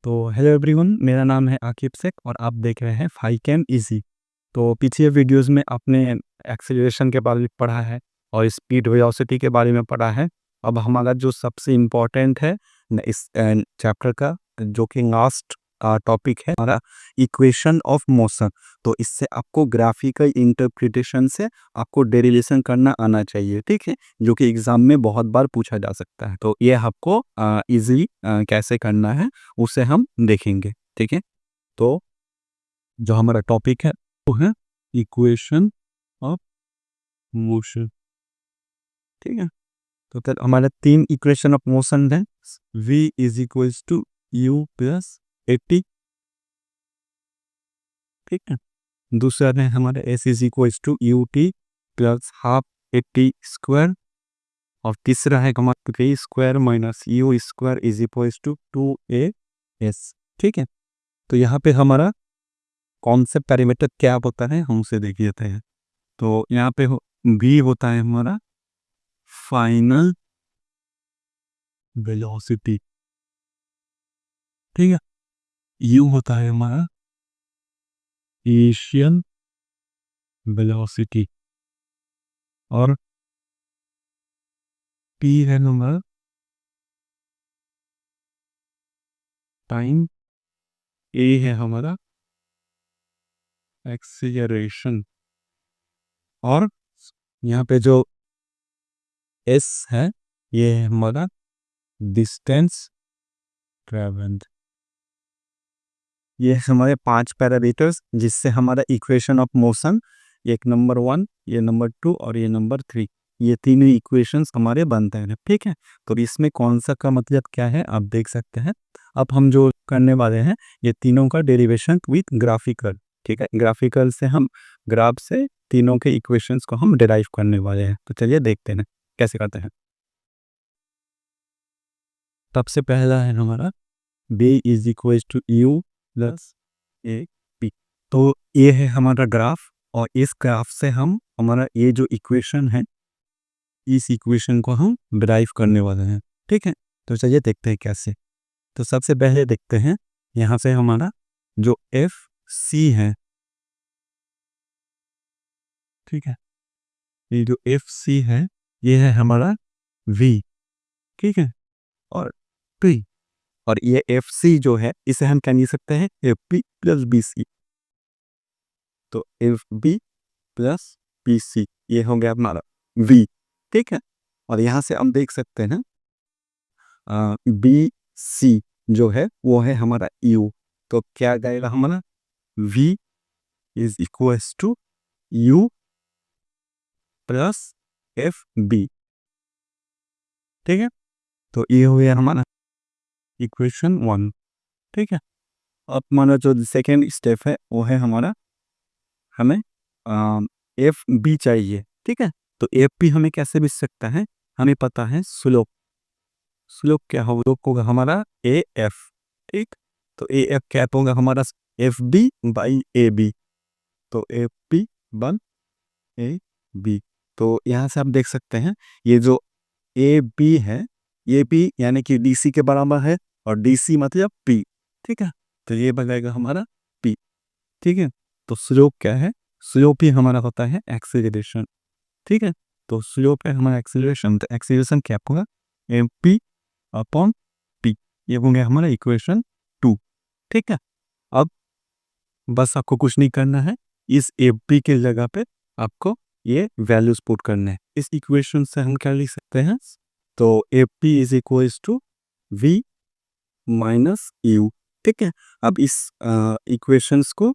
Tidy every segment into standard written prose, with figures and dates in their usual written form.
तो hello everyone, मेरा नाम है आकिब शेख और आप देख रहे हैं फाइकेम इजी। तो पिछले वीडियोस में आपने एक्सेलरेशन के बारे में पढ़ा है और स्पीड वेलोसिटी के बारे में पढ़ा है। अब हमारा जो सबसे इम्पोर्टेंट है इस चैप्टर का, जो कि लास्ट टॉपिक है हमारा, इक्वेशन ऑफ मोशन। तो इससे आपको ग्राफिकल इंटरप्रिटेशन से आपको डेरिवेशन करना आना चाहिए, ठीक है, जो कि एग्जाम में बहुत बार पूछा जा सकता है। तो ये आपको इजीली कैसे करना है उसे हम देखेंगे, ठीक है। तो जो हमारा टॉपिक है वो है इक्वेशन ऑफ मोशन, ठीक है। तो फिर हमारे तीन इक्वेशन ऑफ मोशन है। v is equals to u plus 80, ठीक है। दूसरा है हमारे s is equals to u t plus half 80 square. और तीसरा है हमारा v square minus u square is equals to 2as, ठीक है। तो यहाँ पे हमारा कौन से पैरामीटर क्या होता है हम उसे देख लेते हैं। तो यहाँ पे v होता है हमारा फाइनल वेलोसिटी, ठीक है। u होता है हमारा इनिशियल वेलोसिटी और p है हमारा टाइम, a है हमारा एक्सीलरेशन और यहाँ पे जो s है ये है हमारा डिस्टेंस ट्रेवल्ड। ये हमारे 5 पैरामीटर्स जिससे हमारा इक्वेशन ऑफ मोशन, एक नंबर 1, ये नंबर 2 और ये नंबर 3, ये तीनों इक्वेशंस हमारे बनते हैं, ठीक है। तो इसमें कौन सा का मतलब क्या है आप देख सकते हैं। अब हम जो करने वाले हैं ये तीनों का डेरिवेशन विथ ग्राफिकल, ठीक है। ग्राफिकल से हम ग्राफ से तीनों के इक्वेशंस को हम डिराइव करने वाले हैं। तो चलिए देखते हैं कैसे करते हैं। सबसे पहला है हमारा b is equal to u plus a p. तो ये है हमारा ग्राफ और इस ग्राफ से हम हमारा ये जो इक्वेशन है इस इक्वेशन को हम डिराइव करने वाले हैं, ठीक है। तो चलिए देखते हैं कैसे। तो सबसे पहले देखते हैं यहाँ से हमारा जो एफ सी है, ठीक है। ये जो एफ सी है ये है हमारा वी, ठीक है, और पी। और ये एफ सी जो है इसे हम क्या लिख सकते हैं, F P plus B C. तो F B plus P C ये हो गया हमारा वी, ठीक है। और यहाँ से हम देख सकते हैं बी सी जो है वो है हमारा यू। तो क्या जाएगा हमारा v is equal to u plus f b, ठीक है। तो ये हो गया हमारा इक्वेशन 1, ठीक है। अब हमारा जो सेकेंड स्टेप है वो है हमारा, हमें एफ बी चाहिए, ठीक है। तो एफ बी हमें कैसे मिल सकता है, हमें पता है स्लोप। स्लोप क्या होगा हमारा ए एफ, ठीक। तो ए एफ क्या होगा हमारा F B by A B. तो F B one A B. तो यहाँ से आप देख सकते हैं ये जो ए बी है ये बी यानी कि डी सी के बराबर है और डी सी मतलब पी, ठीक है। तो ये बनेगा हमारा पी, ठीक है। तो स्लोप क्या है, स्लोप ही हमारा होता है एक्सीलरेशन, ठीक है। तो स्लोप है हमारा एक्सीलरेशन, तो एक्सीलरेशन क्या होगा एम पी अपॉन पी। ये हो गया हमारा इक्वेशन 2, ठीक है। अब बस आपको कुछ नहीं करना है, इस एफ पी के जगह पे आपको ये वैल्यूज पुट करने हैं। इस इक्वेशन से हम क्या लिख सकते हैं, तो f p is equal to v minus u, ठीक है। अब इस इक्वेशंस को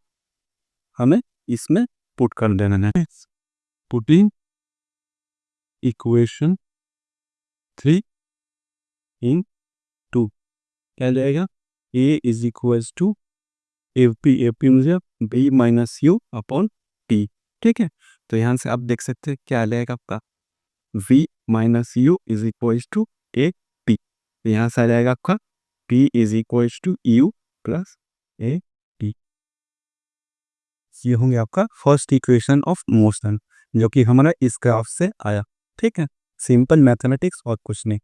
हमें इसमें पुट कर देना है। पुटिंग इक्वेशन 3 इन 2 क्या जाएगा, a is equal to f p मुझे b minus u upon t, ठीक है। तो यहाँ से आप देख सकते हैं क्या आएगा आपका v minus u is equal to a p. तो यहाँ से आ जाएगा आपका p is equal to u plus a p. ये होंगे आपका फर्स्ट इक्वेशन ऑफ मोशन जो कि हमारा इस ग्राफ से आया, ठीक है। सिंपल मैथमेटिक्स और कुछ नहीं।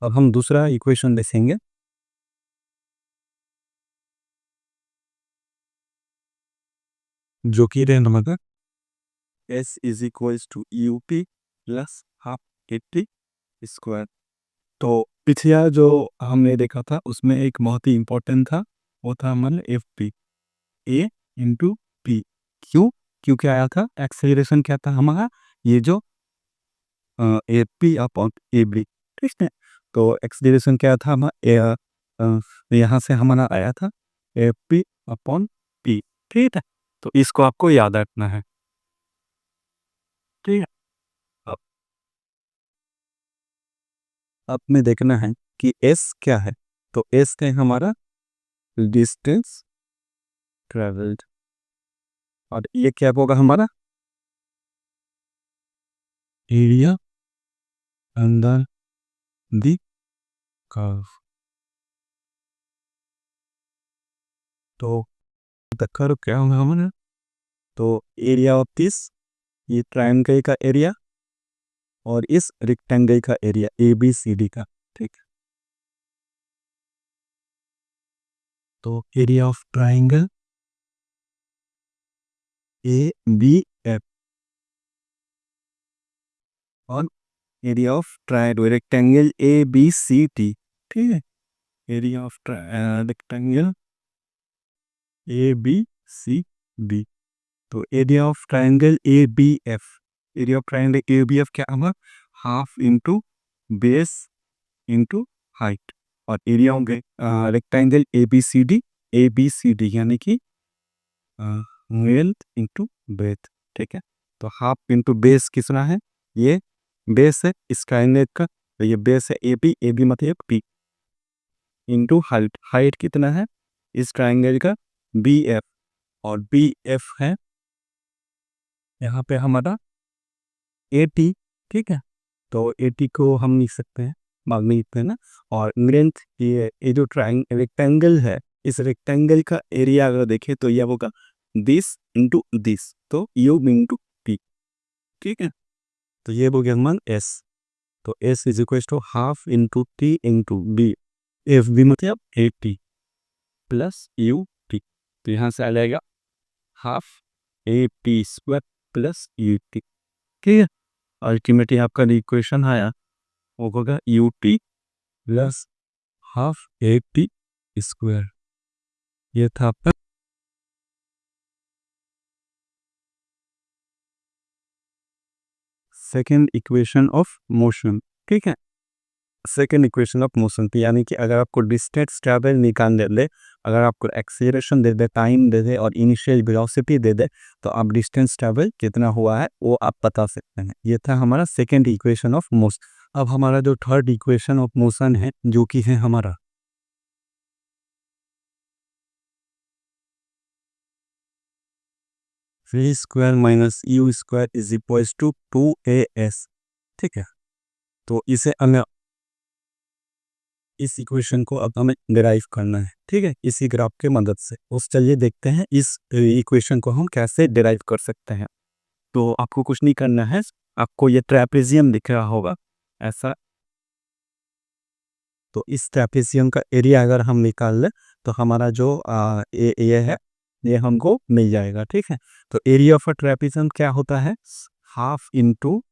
अब हम दूसरा इक्वेशन देखेंगे। जो कि रहे हमारा S is equals to u p plus half eighty square. तो पिछला जो हमने देखा था उसमें एक बहुत ही इम्पोर्टेंट था, वो था हमारा एफ पी, ए इंटू पी। क्यों? क्योंकि आया था एक्सेलरेशन क्या था हमारा, ये जो a p upon a b, ठीक है। तो एक्सेलरेशन क्या था हमारा यहाँ से हमारा आया था ए पी अपॉन पी, ठीक है। तो इसको आपको याद रखना है, ठीक है। अब अब में देखना है कि एस क्या है। तो एस क्या है हमारा, डिस्टेंस ट्रेवल्ड, और ये क्या होगा हमारा, एरिया अंडर द कर्व। तो द कर्व क्या होगा हमारा, तो एरिया ऑफ दिस, ये ट्रायंगल का एरिया और इस रेक्टेंगल का area A B C D का, ठीक। तो area of triangle A B F और area of rectangle A B C D, ठीक है। Area of rectangle A B C D. तो area of triangle A B F, area of triangle A B F क्या होगा, half into base into height, और area होंगे rectangle A B C D यानी कि length into breadth, ठीक है। तो हाफ इंटू बेस कितना है, ये बेस है इस ट्रायंगल का, तो ये बेस है ए बी मतलब पी, इंटू हाइट, हाइट कितना है इस ट्रायंगल का, बी एफ, और बी एफ है यहाँ पे हमारा ए टी, ठीक है। तो ए टी को हम लिख सकते हैं, बाद में लिखते हैं ना। और लेंथ, ये जो रेक्टेंगल है, इस रेक्टेंगल का एरिया अगर देखें तो यह होगा दिस इंटू दिस, तो यू इंटू टी, ठीक है। तो ये हो गया मान एस। तो s is equal to half into t into b, f b मतलब a t plus u t. तो यहाँ से आ जाएगा half a t square plus u t, ठीक है। अल्टीमेटली आपका इक्वेशन आया वो होगा u t plus half a t square. ये था आपका सेकेंड इक्वेशन ऑफ मोशन, ठीक है। सेकेंड इक्वेशन ऑफ मोशन पे, यानी कि अगर आपको डिस्टेंस ट्रैवल निकालने दे, अगर आपको एक्सेलरेशन दे दे, टाइम दे दे और इनिशियल वेलोसिटी दे दे, तो आप डिस्टेंस ट्रैवल कितना हुआ है वो आप बता सकते हैं। ये था हमारा सेकेंड इक्वेशन ऑफ मोशन। अब हमारा जो थर्ड इक्वेशन ऑफ मोशन है, जो कि है हमारा v square minus u square is equal to 2as, ठीक है। तो इसे हमें, इस इक्वेशन को अब हमें डिराइव करना है, ठीक है, इसी ग्राफ के मदद से। उस चलिए देखते हैं इस इक्वेशन को हम कैसे डिराइव कर सकते हैं। तो आपको कुछ नहीं करना है, आपको ये ट्रेपेजियम दिख रहा होगा ऐसा। तो इस ट्रेपेजियम का एरिया अगर हम निकाल लें तो हमारा जो ये है, ये हमको मिल जाएगा, ठीक है। तो एरिया ऑफ अ ट्रेपेजियम क्या होता है, half into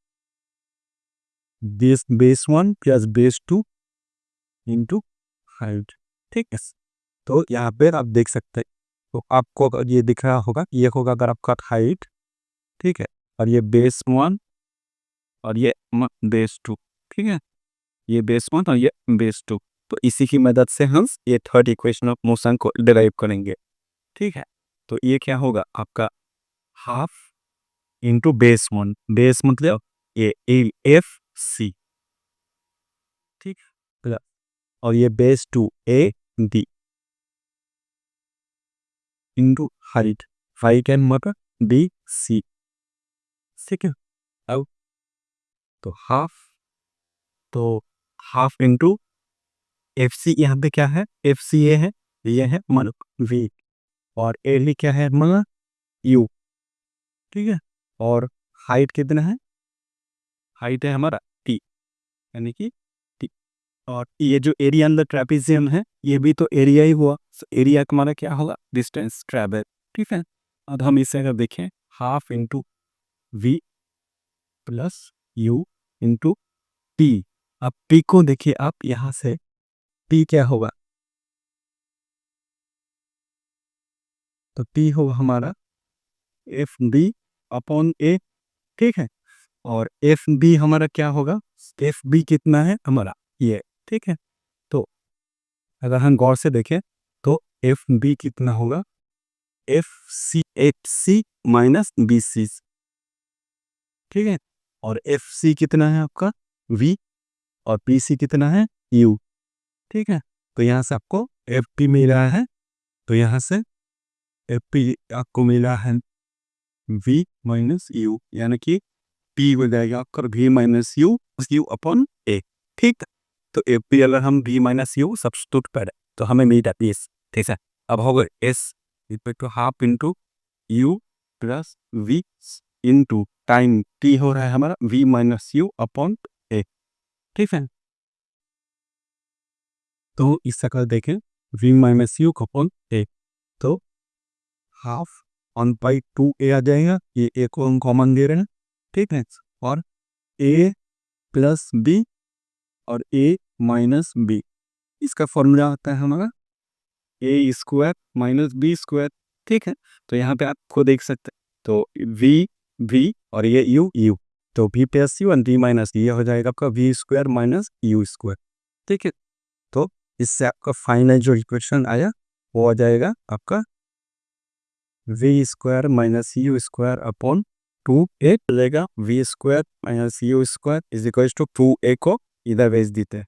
this base 1 plus base 2 into height, ठीक है। तो यहाँ पे आप देख सकते हैं, तो आपको अगर ये दिख रहा होगा, ये होगा अगर आपका हाइट, ठीक है, और ये बेस 1 और ये बेस 2, ठीक है। ये बेस 1 और ये बेस 2। तो इसी की मदद से हम ये थर्ड इक्वेशन ऑफ मोशन को डिराइव करेंगे, ठीक है। तो ये क्या होगा आपका, हाफ इंटू बेस 1, बेस मतलब ये एफ सी, ठीक है, और ये base 2 A D into height, height and मतलब बी सी, ठीक है। अब तो हाफ, तो हाफ इंटू एफ सी, यहाँ पे क्या है, एफ सी ये है मन वी, और एल क्या है मन यू, ठीक है। और हाइट कितना है, हाइट है हमारा टी, यानी कि टी। और ये जो एरिया अंदर ट्रेपेजियम है, ये भी तो एरिया ही हुआ, एरिया हमारा क्या होगा, डिस्टेंस ट्रैवल, ठीक है। अब हम इसे अगर देखें half into v plus u into p. अब पी को देखिए आप यहाँ से, पी क्या होगा, तो पी होगा हमारा एफ बी अपॉन ए, ठीक है। और एफ बी हमारा क्या होगा, एफ बी कितना है हमारा ये, ठीक है। तो अगर हम गौर से देखें तो एफ बी कितना होगा, f c minus b c, ठीक है। और एफ सी कितना है आपका वी, और पी सी कितना है यू, ठीक है। तो यहाँ से आपको एफ पी मिल रहा है, तो यहाँ से एफ पी आपको मिला है वी माइनस यू, यानी कि पी हो जाएगा आपका v minus u u upon a, ठीक। तो एफ पी अगर हम वी माइनस यू सब्स्टिट्यूट करें तो हमें मिल जाती है एस, ठीक है। अब होगा s equal to half into u plus v into time t हो रहा है हमारा v minus u upon a, ठीक है। तो इस शक्ल देखें v minus u upon a, तो हाफ 1/2 ए आ जाएगा, ये ए को हम कॉमन दे रहे हैं, ठीक है। और ए प्लस बी और ए माइनस बी, इसका फॉर्मूला आता है हमारा ए स्क्वायर माइनस बी स्क्वायर, ठीक है। तो यहाँ पे आप खुद देख सकते हैं, तो वी वी और ये यू यू, तो v plus u and v minus ये हो जाएगा आपका v square minus u square, ठीक है। तो इससे आपका फाइनल जो इक्वेशन आया वो आ जाएगा आपका v square minus u square upon 2a चलेगा, v square minus u square is equal to 2a को इधर भेज देते हैं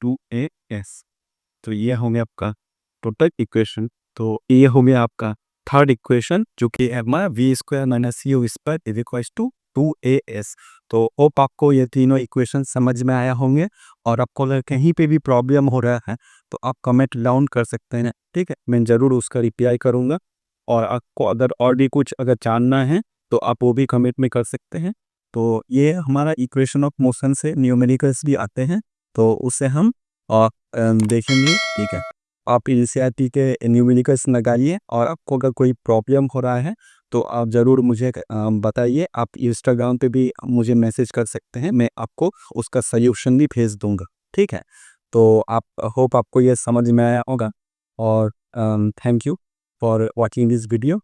2as। तो ये हो गया आपका टोटल इक्वेशन। तो ये हो गया आपका थर्ड इक्वेशन जो कि है हमारा v square minus u square is equal to 2as। तो होप आपको ये तीनों इक्वेशन समझ में आया होंगे, और आपको अगर कहीं पे भी प्रॉब्लम हो रहा है तो आप कमेंट डाउन कर सकते हैं, ठीक है। मैं ज़रूर उसका रिप्लाई करूँगा, और आपको अगर और भी कुछ अगर जानना है तो आप वो भी कमेंट में कर सकते हैं। तो ये हमारा इक्वेशन ऑफ मोशन से न्यूमेरिकल्स भी आते हैं, तो उसे हम देखेंगे, ठीक है। आप एनसीईआरटी के न्यूमेरिकल्स लगाइए, और आपको अगर कोई प्रॉब्लम हो रहा है तो आप ज़रूर मुझे बताइए। आप इंस्टाग्राम पे भी मुझे मैसेज कर सकते हैं, मैं आपको उसका सल्यूशन भी भेज दूंगा, ठीक है। तो आप होप आपको ये समझ में आया होगा, और thank you for watching this video.